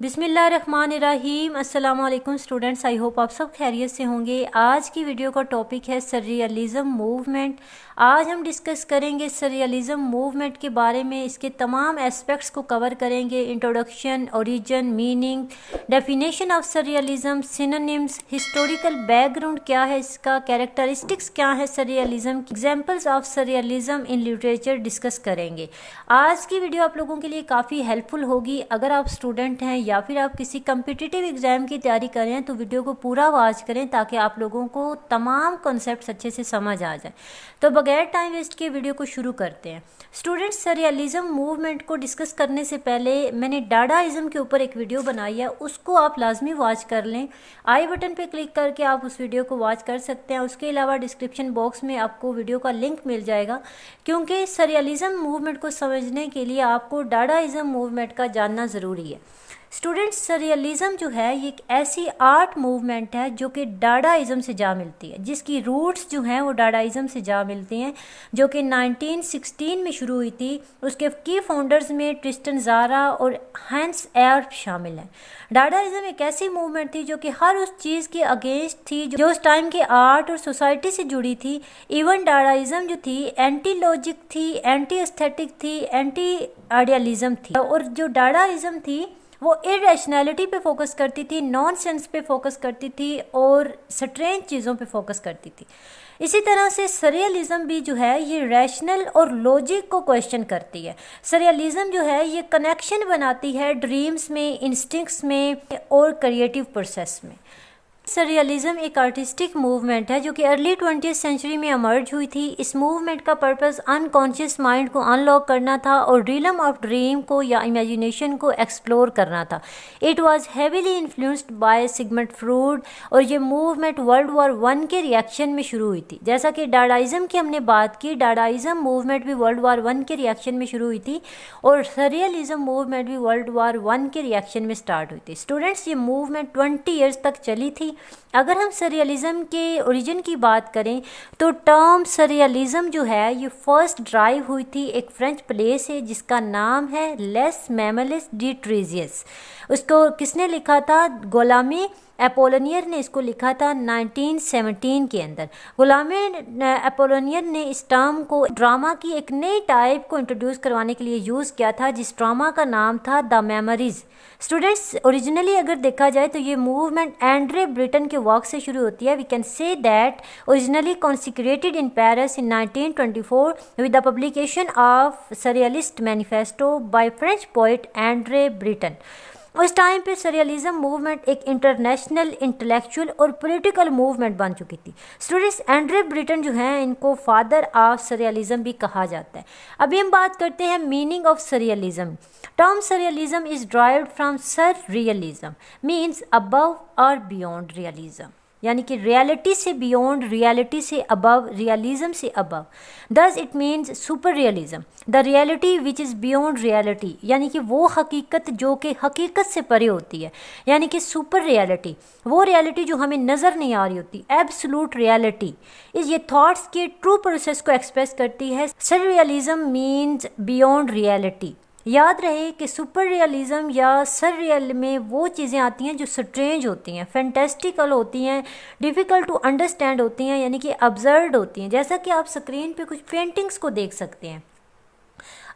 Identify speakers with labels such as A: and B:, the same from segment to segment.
A: बिस्मिल्लाहिर्रहमानिर्रहीम। अस्सलाम वालेकुम स्टूडेंट्स, आई होप आप सब खैरियत से होंगे। आज की वीडियो का टॉपिक है सररियलिज़म मूवमेंट। आज हम डिस्कस करेंगे सररियलिज़म मूवमेंट के बारे में, इसके तमाम एस्पेक्ट्स को कवर करेंगे। Introduction, origin, meaning, definition of surrealism, synonyms, historical background क्या है इसका, कैरेक्टरिस्टिक्स क्या है surrealism, examples of surrealism in literature discuss करेंगे। आज की वीडियो आप लोगों के लिए काफ़ी हेल्पफुल होगी। अगर आप स्टूडेंट हैं या फिर आप किसी कम्पिटिटिव एग्ज़ाम की तैयारी कर रहे हैं तो वीडियो को पूरा वॉच करें ताकि आप लोगों को तमाम कॉन्सेप्ट्स अच्छे से समझ आ जाए। तो बगैर टाइम वेस्ट के वीडियो को शुरू करते हैं। स्टूडेंट्स, सररियलिज़म मूवमेंट को डिस्कस करने से पहले मैंने डाडाइज़म के ऊपर एक वीडियो बनाई है, उसको आप लाजमी वॉच कर लें। आई बटन पे क्लिक करके आप उस वीडियो को वॉच कर सकते हैं। उसके अलावा डिस्क्रिप्शन बॉक्स में आपको वीडियो का लिंक मिल जाएगा, क्योंकि सररियलिज़म मूवमेंट को समझने के लिए आपको डाडाइज़म मूवमेंट का जानना ज़रूरी है। स्टूडेंट्स, सररियलिज़म जो है ये एक ऐसी आर्ट मूवमेंट है जो कि डाडाइज़म से जा मिलती है, जिसकी रूट्स जो हैं वो डाडाइज़म से जा मिलती हैं, जो कि 1916 में शुरू हुई थी। उसके की फाउंडर्स में ट्रिस्टन ज़ारा और हैंस एर्प शामिल हैं। डाडाइज़म एक ऐसी मूवमेंट थी जो कि हर उस चीज़ के अगेंस्ट थी जो उस टाइम के आर्ट और सोसाइटी से जुड़ी थी। इवन डाडाइज़म जो थी एंटी लॉजिक थी, एंटी एस्थेटिक थी, एंटी आइडियलिज़म थी। और जो डाडाइज़म थी वो इरेशनैलिटी पे फोकस करती थी, नॉनसेंस पे फोकस करती थी और स्ट्रेंज चीज़ों पे फोकस करती थी। इसी तरह से सररियलिज़म भी जो है ये रैशनल और लॉजिक को क्वेश्चन करती है। सररियलिज़म जो है ये कनेक्शन बनाती है ड्रीम्स में, इंस्टिंक्ट्स में और क्रिएटिव प्रोसेस में। सररियलिज़म एक आर्टिस्टिक मूवमेंट है जो कि अर्ली 20th सेंचुरी में इमर्ज हुई थी। इस मूवमेंट का पर्पस अनकॉन्शियस माइंड को अनलॉक करना था और रियलम ऑफ ड्रीम को या इमेजिनेशन को एक्सप्लोर करना था। It was heavily influenced by Sigmund Freud और ये मूवमेंट वर्ल्ड वॉर 1 के रिएक्शन में शुरू हुई थी। जैसा कि डाडाइज़म की हमने बात की, डाडाइज़म मूवमेंट भी वर्ल्ड वॉर 1 के रिएक्शन में शुरू हुई थी और सररियलिज़म मूवमेंट भी वर्ल्ड वॉर 1 के रिएक्शन में स्टार्ट हुई थी। स्टूडेंट्स, ये मूवमेंट 20 ईयर्स तक चली थी। अगर हम सररियलिज़म के ओरिजिन की बात करें तो टर्म सररियलिज़म जो है ये फर्स्ट ड्राइव हुई थी एक फ्रेंच प्लेस है जिसका नाम है लेस मेमलिस डी ट्रेजियस। उसको किसने लिखा था? गुलामे एपोलोनियर ने इसको लिखा था 1917 के अंदर। गुलामे एपोलोनियर ने इस टर्म को ड्रामा की एक नई टाइप को इंट्रोड्यूस करवाने के लिए यूज़ किया था, जिस ड्रामा का नाम था द मेमोरीज। स्टूडेंट्स, ओरिजिनली अगर देखा जाए तो ये मूवमेंट एंड्रे ब्रिटन के वर्क से शुरू होती है। We can say that originally consecrated in Paris in 1924 with the publication of surrealist manifesto by French poet Andre Breton. उस टाइम पे सररियलिज़म मूवमेंट एक इंटरनेशनल इंटेलेक्चुअल और पॉलिटिकल मूवमेंट बन चुकी थी। स्टूडेंट्स, एंड्रे ब्रिटन जो हैं इनको फादर ऑफ सररियलिज़म भी कहा जाता है। अभी हम बात करते हैं meaning of surrealism. Term surrealism is derived from surrealism means above और बियॉन्ड रियलिज़म, यानी कि रियलिटी से बियॉन्ड, रियलिटी से अबव, रियलिज़म से above. Thus it means super realism, the reality which is beyond reality, यानी कि वो हकीकत जो कि हकीकत से परे होती है, यानी कि सुपर रियलिटी वो रियलिटी जो हमें नज़र नहीं आ रही होती। एब्सोल्यूट रियलिटी इस ये थॉट्स के ट्रू प्रोसेस को एक्सप्रेस करती है। सररियलिज़म मीन्स बियॉन्ड रियलिटी। याद रहे कि सुपर रियलिज़म या सर रियल में वो चीज़ें आती हैं जो स्ट्रेंज होती हैं, फैंटेस्टिकल होती हैं, डिफ़िकल्ट टू अंडरस्टैंड होती हैं, यानी कि अब्सर्ड होती हैं। जैसा कि आप स्क्रीन पे कुछ पेंटिंग्स को देख सकते हैं।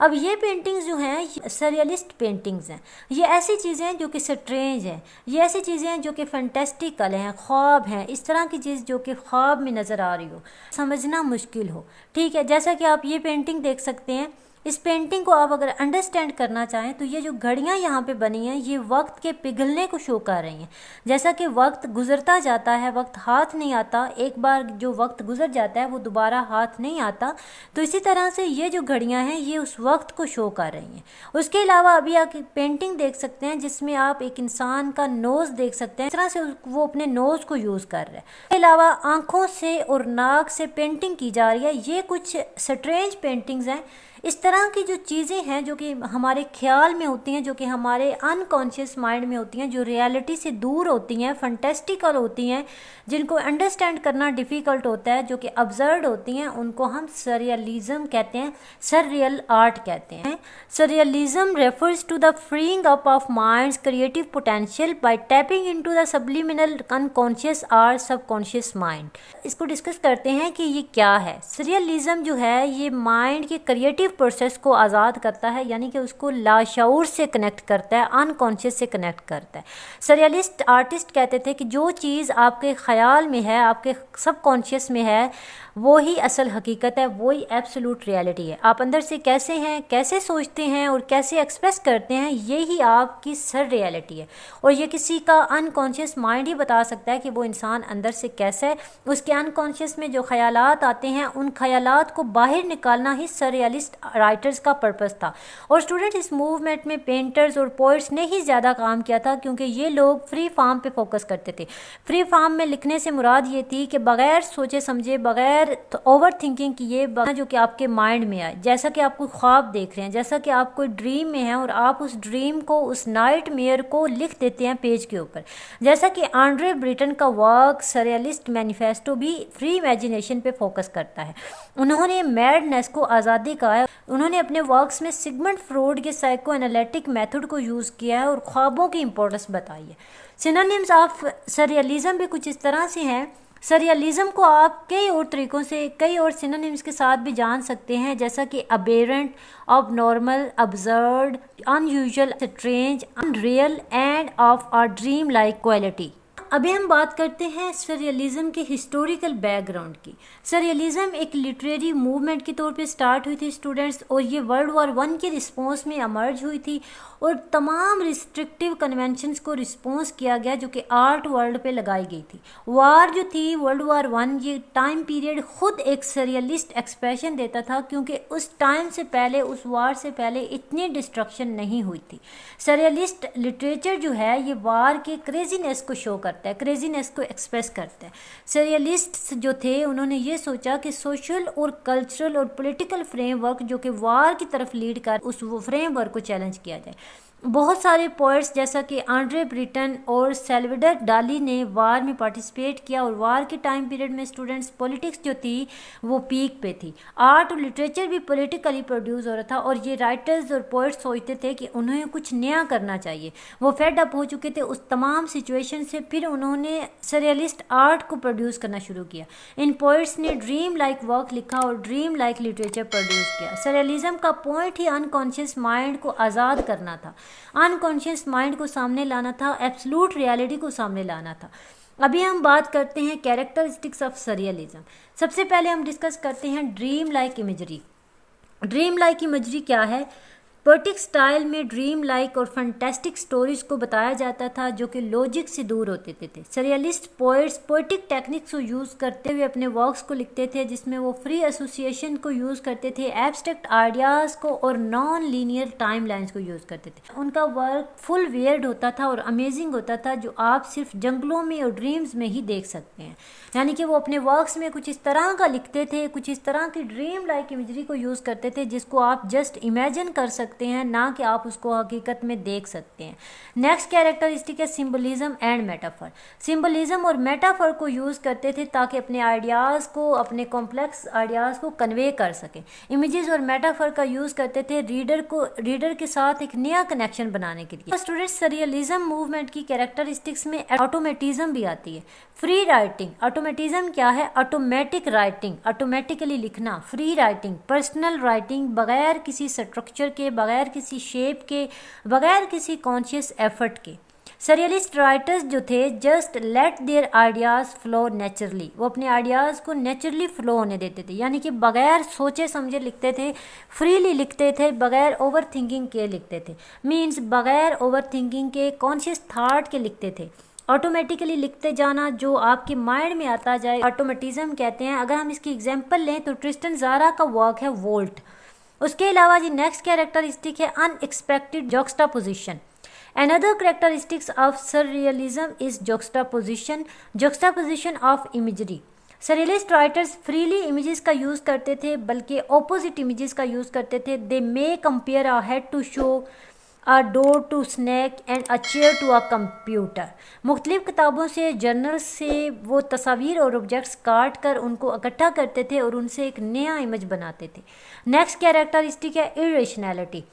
A: अब ये पेंटिंग्स जो हैं सररियलिस्ट पेंटिंग्स हैं। ये ऐसी चीज़ें हैं जो कि स्ट्रेंज हैं, ये ऐसी चीज़ें हैं जो कि फैंटेस्टिकल हैं, ख्वाब हैं, इस तरह की चीज़ जो कि ख्वाब में नज़र आ रही हो, समझना मुश्किल हो। ठीक है, जैसा कि आप ये पेंटिंग देख सकते हैं। इस पेंटिंग को आप अगर अंडरस्टैंड करना चाहें तो ये जो घड़ियाँ यहाँ पे बनी हैं ये वक्त के पिघलने को शो कर रही हैं। जैसा कि वक्त गुजरता जाता है, वक्त हाथ नहीं आता, एक बार जो वक्त गुजर जाता है वो दोबारा हाथ नहीं आता, तो इसी तरह से ये जो घड़ियाँ हैं ये उस वक्त को शो कर रही हैं। उसके अलावा अभी आप पेंटिंग देख सकते हैं जिसमें आप एक इंसान का नोज़ देख सकते हैं, इस तरह से वो अपने नोज़ को यूज़ कर रहा है। इसके अलावा आँखों से और नाक से पेंटिंग की जा रही है। ये कुछ स्ट्रेंज पेंटिंग्स हैं। इस तरह की जो चीज़ें हैं जो कि हमारे ख्याल में होती हैं, जो कि हमारे अनकॉन्शियस माइंड में होती हैं, जो रियलिटी से दूर होती हैं, फंटेस्टिकल होती हैं, जिनको अंडरस्टैंड करना डिफ़िकल्ट होता है, जो कि अब्सर्ड होती हैं, उनको हम सररियलिज्म कहते हैं, सररियल आर्ट कहते हैं। Surrealism refers to the freeing up of mind's creative potential by tapping into the subliminal unconscious और सबकॉन्शियस माइंड। इसको डिस्कस करते हैं कि ये क्या है। सररियलिज्म जो है ये माइंड के क्रिएटिव प्रोसेस को आज़ाद करता है, यानी कि उसको लाशऊर से कनेक्ट करता है, अनकॉन्शियस से कनेक्ट करता है। सररियलिस्ट आर्टिस्ट कहते थे कि जो चीज़ आपके ख्याल में है, आपके सबकॉन्शियस में है, वो ही असल हकीकत है, वही एब्सोल्यूट रियलिटी है। आप अंदर से कैसे हैं, कैसे सोचते हैं और कैसे एक्सप्रेस करते हैं, ये ही आपकी सर रियलिटी है। और ये किसी का अनकॉन्शियस माइंड ही बता सकता है कि वो इंसान अंदर से कैसा है। उसके अनकॉन्शियस में जो ख्यालात आते हैं, उन ख्यालात को बाहर निकालना ही सररियलिस्ट राइटर्स का पर्पस था। और स्टूडेंट, इस मूवमेंट में पेंटर्स और पोइट्स ने ही ज़्यादा काम किया था, क्योंकि ये लोग फ्री फॉर्म पे फोकस करते थे। फ्री फॉर्म में लिखने से मुराद ये थी कि बग़ैर सोचे समझे, बग़ैर तो ओवर थिंकिंग किए, जो कि आपके माइंड में आए, जैसा कि आप कोई ख्वाब देख रहे हैं, जैसा कि आप कोई ड्रीम में हैं और आप उस ड्रीम को, उस नाइट मेयर को लिख देते हैं पेज के ऊपर। जैसा कि आंड्रे ब्रिटन का वर्क सररियलिस्ट मैनिफेस्टो भी फ्री इमेजिनेशन पे फोकस करता है। उन्होंने मैडनेस को आज़ादी कहा है। उन्होंने अपने वर्क्स में सिगमंड फ्रॉइड के साइको एनालिटिक मेथड को यूज़ किया है और ख्वाबों की इंपॉर्टेंस बताई है। सिनोनिम्स ऑफ सररियलिज्म भी कुछ इस तरह से हैं। सररियलिज्म को आप कई और तरीक़ों से, कई और सिनोनिम्स के साथ भी जान सकते हैं, जैसा कि अबेरेंट, abnormal, absurd, unusual, strange, unreal and of a dream like quality. अभी हम बात करते हैं सररियलिज्म के हिस्टोरिकल बैकग्राउंड की। सररियलिज्म एक लिटरेरी मूवमेंट के तौर पे स्टार्ट हुई थी स्टूडेंट्स, और ये वर्ल्ड वॉर 1 के रिस्पॉन्स में एमर्ज हुई थी, और तमाम रिस्ट्रिक्टिव कन्वेंशंस को रिस्पॉन्स किया गया जो कि आर्ट वर्ल्ड पे लगाई गई थी। वार जो थी, वर्ल्ड वॉर 1, ये टाइम पीरियड खुद एक सररियलिस्ट एक्सप्रेशन देता था, क्योंकि उस टाइम से पहले, उस वार से पहले इतनी डिस्ट्रक्शन नहीं हुई थी। सररियलिस्ट लिटरेचर जो है ये वार के क्रेजीनेस को शो करता है, क्रेजीनेस को एक्सप्रेस करता है। सररियलिस्ट्स जो थे, उन्होंने ये सोचा कि सोशल और कल्चरल और पॉलिटिकल फ्रेमवर्क जो कि वार की तरफ लीड कर, उस फ्रेमवर्क को चैलेंज किया जाए। बहुत सारे पोइट्स जैसा कि आंड्रे ब्रिटन और सैल्वाडोर डाली ने वार में पार्टिसिपेट किया, और वार के टाइम पीरियड में स्टूडेंट्स पॉलिटिक्स जो थी वो पीक पे थी। आर्ट और लिटरेचर भी पॉलिटिकली प्रोड्यूस हो रहा था, और ये राइटर्स और पोइट्स सोचते थे कि उन्हें कुछ नया करना चाहिए। वो फेड अप हो चुके थे उस तमाम सिचुएशन से। फिर उन्होंने सररियलिस्ट आर्ट को प्रोड्यूस करना शुरू किया। इन पोइट्स ने ड्रीम लाइक वर्क लिखा और ड्रीम लाइक लिटरेचर प्रोड्यूस किया। सररियलिज्म का पॉइंट ही अनकॉन्शियस माइंड को आज़ाद करना था, अनकॉन्शियस माइंड को सामने लाना था, एब्सोल्यूट रियलिटी को सामने लाना था। अभी हम बात करते हैं कैरेक्टरिस्टिक्स ऑफ सररियलिज्म। सबसे पहले हम डिस्कस करते हैं dream like imagery. Dream like imagery क्या है? पोएटिक स्टाइल में ड्रीम लाइक और फैंटास्टिक स्टोरीज को बताया जाता था जो कि लॉजिक से दूर होते थे। सररियलिस्ट पोएट्स पोएटिक टेक्निक्स को यूज़ करते हुए अपने वर्क्स को लिखते थे, जिसमें वो फ्री एसोसिएशन को यूज़ करते थे, एब्स्ट्रैक्ट आइडियाज़ को और नॉन लीनियर टाइम लाइन्स को यूज़ करते थे। उनका वर्क फुल वियर्ड होता था और अमेजिंग होता था, जो आप सिर्फ जंगलों में और ड्रीम्स में ही देख सकते हैं। यानी कि वो अपने वर्क्स में कुछ इस तरह का लिखते थे, कुछ इस तरह की ड्रीम लाइक इमेजरी को यूज़ करते थे जिसको आप जस्ट इमेजिन कर सकते हैं, ना कि आप उसको हकीकत में देख सकते हैं। नेक्स्ट कैरेक्टरिस्टिक है सिंबलिज्म एंड मेटाफर। सिंबलिज्म और मेटाफर को यूज़ करते थे ताकि अपने आइडियाज़ को, अपने कॉम्प्लेक्स आइडियाज़ को कन्वे कर सकें। इमेजेस और मेटाफर का यूज़ करते थे रीडर के साथ एक नया कनेक्शन बनाने के लिए। स्टूडेंट्स, सररियलिज्म मूवमेंट की कैरेक्टरिस्टिक्स में ऑटोमेटिज्म भी आती है। फ्री राइटिंग, ऑटोमेटिज्म क्या है? ऑटोमेटिक राइटिंग, ऑटोमेटिकली लिखना। फ्री राइटिंग, पर्सनल राइटिंग, बगैर किसी स्ट्रक्चर के, बगैर किसी शेप के, बगैर किसी कॉन्शियस एफर्ट के। सररियलिस्ट राइटर्स जो थे just let there ideas flow naturally, वो अपने आइडियाज़ को नेचुरली फ्लो होने देते थे, यानी कि बगैर सोचे समझे लिखते थे, फ्रीली लिखते थे, बगैर ओवर थिंकिंग के लिखते थे। मीन्स बगैर ओवर थिंकिंग के, कॉन्शियस थाट के लिखते थे। ऑटोमेटिकली लिखते जाना, जो आपके माइंड में आता जाए, ऑटोमेटिज्म कहते हैं। अगर हम इसकी एग्जांपल लें तो ट्रिस्टन ज़ारा का वर्क है वोल्ट। उसके अलावा जी नेक्स्ट कैरेक्टरिस्टिक है unexpected juxtaposition. Another characteristics of surrealism is juxtaposition of imagery. Surrealist writers freely images का यूज़ करते थे बल्कि ऑपोजिट इमेजेस का यूज़ करते थे। They may compare a head to shoe, a door to snake and a chair to a computer. मुख्तलिफ किताबों से, जर्नल से वो तस्वीर और ऑब्जेक्ट्स काट कर उनको इकट्ठा करते थे और उनसे एक नया इमेज बनाते थे। नेक्स्ट कैरेक्टरिस्टिक है इरेशनैलिटी।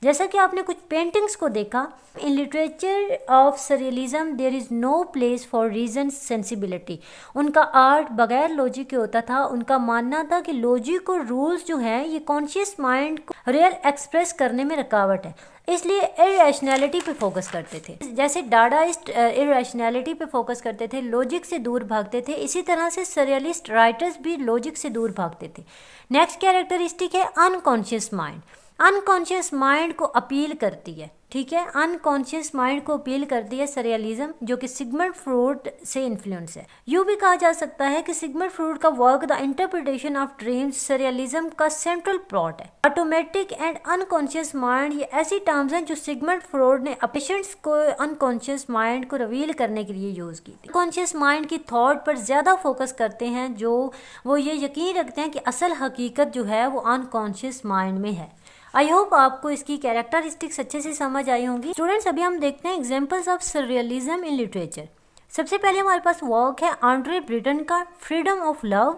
A: जैसा कि आपने कुछ पेंटिंग्स को देखा, in literature of surrealism there is no place for reason sensibility. उनका आर्ट बगैर लॉजिक के होता था। उनका मानना था कि लॉजिक और रूल्स जो हैं ये कॉन्शियस माइंड को रियल एक्सप्रेस करने में रुकावट है, इसलिए इरेशनैलिटी पे फोकस करते थे। जैसे डाडाइस्ट इरेशनैलिटी पे फोकस करते थे, लॉजिक से दूर भागते थे, इसी तरह से सरियलिस्ट राइटर्स भी लॉजिक से दूर भागते थे। नेक्स्ट कैरेक्टरिस्टिक है अनकॉन्शियस माइंड। अनकॉन्शियस माइंड को अपील करती है, ठीक है, अनकॉन्शियस माइंड को अपील करती है सरियलिज्म, जो कि सिगमंड फ्रॉइड से इन्फ्लुएंस है। यूँ भी कहा जा सकता है कि सिगमंड फ्रॉइड का work the interpretation of dreams surrealism का सेंट्रल प्लॉट है। ऑटोमेटिक एंड अनकॉन्शियस माइंड, ये ऐसी टर्म्स हैं जो सिगमंड फ्रॉइड ने पेशेंट्स को अनकॉन्शियस माइंड को रिवील करने के लिए यूज़ की थी। कॉन्शियस माइंड की थॉट पर ज़्यादा फोकस करते हैं, जो वो ये यकीन रखते हैं कि असल हकीकत जो है वो अनकॉन्शियस माइंड में है। आई होप आपको इसकी कैरेक्टरिस्टिक्स अच्छे से समझ आई होंगी। स्टूडेंट्स, अभी हम देखते हैं examples of surrealism in literature. सबसे पहले हमारे पास वर्क है आंड्रे ब्रिटन का freedom of love.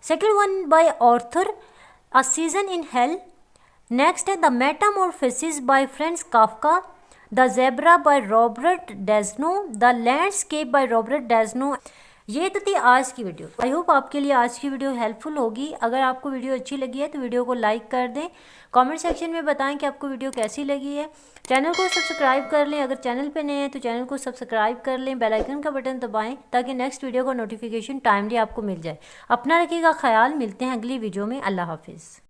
A: Second one by Arthur a season in hell. Next है the metamorphosis by Franz Kafka. The zebra by Robert Desnos. The landscape by Robert Desnos. ये तो थी आज की वीडियो। आई होप आपके लिए आज की वीडियो हेल्पफुल होगी। अगर आपको वीडियो अच्छी लगी है तो वीडियो को लाइक कर दें। कमेंट सेक्शन में बताएं कि आपको वीडियो कैसी लगी है। चैनल को सब्सक्राइब कर लें, अगर चैनल पे नए हैं तो चैनल को सब्सक्राइब कर लें। बेल आइकन का बटन दबाएं ताकि नेक्स्ट वीडियो का नोटिफिकेशन टाइमली आपको मिल जाए। अपना रखिएगा ख्याल, मिलते हैं अगली वीडियो में। अल्लाह हाफिज़।